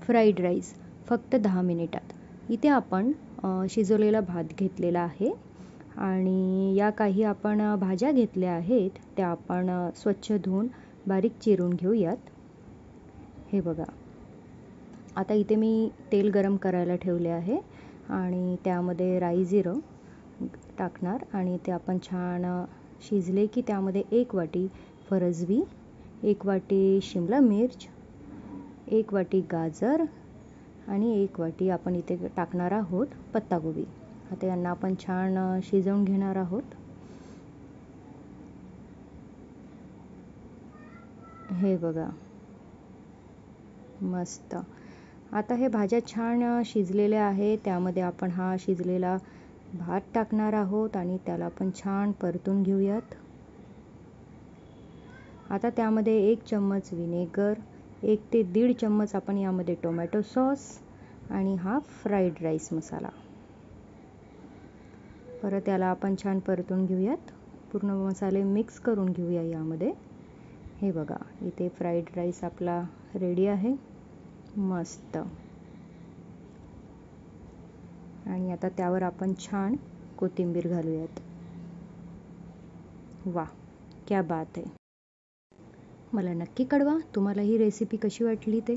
Fried rice फक्त 10 मिनिटात. इथे आपण शिजवलेला भात घेतलेला आहे आणि या काही आपण भाज्या घेतल्या आहेत त्या आपण स्वच्छ धुवून बारीक चिरून घेऊयात. हे बघा, आता इथे मी तेल गरम करायला ठेवले आहे आणि त्यामध्ये राई जिरं टाकणार आणि ते आपण छान शिजले की त्यामध्ये 1 वाटी फरसबी, 1 वाटी शिमला मिर्च, 1 वाटी गाजर आणि 1 वाटी आपण इथे टाकणार आहोत पत्तागोबी. आता यांना आपण छान शिजवून घेणार आहोत. हे बघा, मस्त. आता हे भाज्या छान शिजलेल्या आहे. त्यामध्ये आपण हा शिजलेला भात टाकणार आहोत आणि त्याला आपण छान परतून घेऊयात. आता त्यामध्ये 1 चम्मच विनेगर, 1 ते 1.5 चम्मच आपण यामध्ये टोमॅटो सॉस आणि हा फ्राईड राईस मसाला. परत याला आपण छान परतून घेऊयात. पूर्ण मसाले मिक्स करून घेऊया यामध्ये. हे बघा, इथे फ्राईड राईस आपला रेडी आहे. मस्त. आणि आता त्यावर आपण छान कोथिंबीर घालूयात. वाह, क्या बात आहे. मला नक्की कळवा तुम्हाला ही रेसिपी कशी वाटली ते.